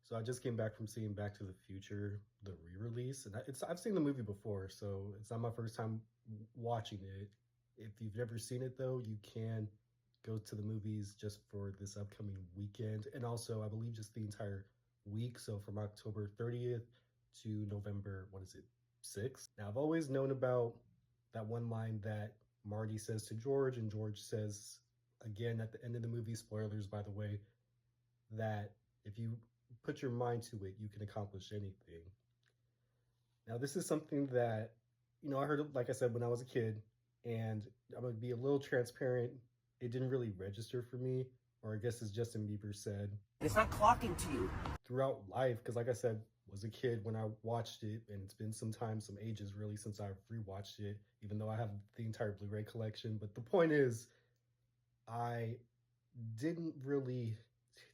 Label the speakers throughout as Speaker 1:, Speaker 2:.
Speaker 1: So I just came back from seeing Back to the Future, the re-release, and I've seen the movie before, so it's not my first time watching it. If you've never seen it though, you can go to the movies just for this upcoming weekend, and also I believe just the entire week. So from October 30th to November, what is it, 6th? Now I've always known about that one line that Marty says to George, and George says again at the end of the movie. Spoilers, by the way, that if you put your mind to it, you can accomplish anything. Now, this is something that, I heard, like I said, when I was a kid, and I'm going to be a little transparent. It didn't really register for me, or I guess as Justin Bieber said,
Speaker 2: It's not clocking to you.
Speaker 1: throughout life, because like I said, was a kid when I watched it, and it's been some time, some ages really, since I've rewatched it, even though I have the entire Blu-ray collection. But the point is, I didn't really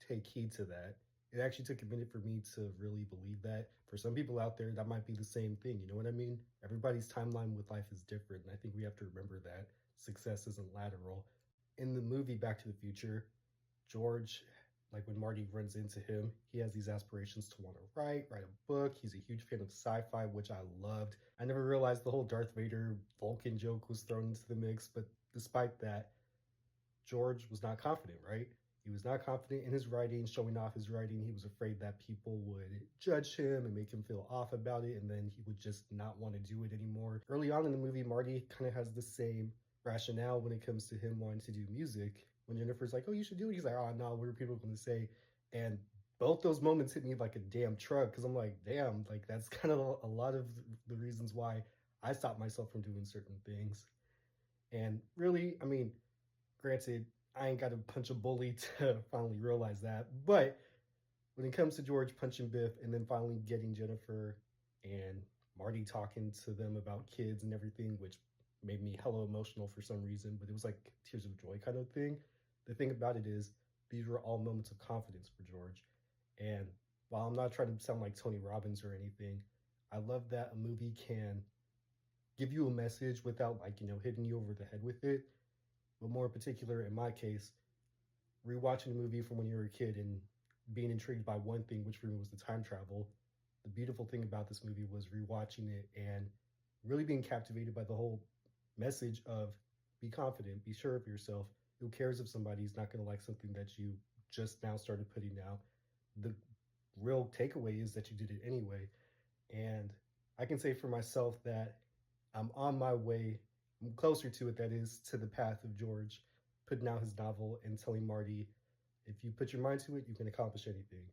Speaker 1: take heed to that. It actually took a minute for me to really believe that. For some people out there, that might be the same thing. You know what I mean? Everybody's timeline with life is different. And I think we have to remember that success isn't lateral. In the movie Back to the Future, George, like when Marty runs into him, he has these aspirations to want to write a book. He's a huge fan of sci-fi, which I loved. I never realized the whole Darth Vader Vulcan joke was thrown into the mix, but despite that, George was not confident, right? He was not confident in his writing, showing off his writing. He was afraid that people would judge him and make him feel off about it, and then he would just not want to do it anymore. Early on in the movie, Marty kind of has the same rationale when it comes to him wanting to do music. When Jennifer's like, oh, you should do it, he's like, oh, no, what are people going to say? And both those moments hit me like a damn truck because I'm like, damn, like that's kind of a lot of the reasons why I stopped myself from doing certain things. And really, I mean, granted, I ain't got to punch a bully to finally realize that. But when it comes to George punching Biff and then finally getting Jennifer and Marty talking to them about kids and everything, which made me hella emotional for some reason, but it was like tears of joy kind of thing. The thing about it is, these were all moments of confidence for George. And while I'm not trying to sound like Tony Robbins or anything, I love that a movie can give you a message without, like, hitting you over the head with it. But more in particular, in my case, rewatching the movie from when you were a kid and being intrigued by one thing, which for me was the time travel. The beautiful thing about this movie was rewatching it and really being captivated by the whole message of be confident, be sure of yourself. Who cares if somebody's not going to like something that you just now started putting out? The real takeaway is that you did it anyway. And I can say for myself that I'm on my way. I'm closer to it, that is, to the path of George putting out his novel and telling Marty, if you put your mind to it, you can accomplish anything.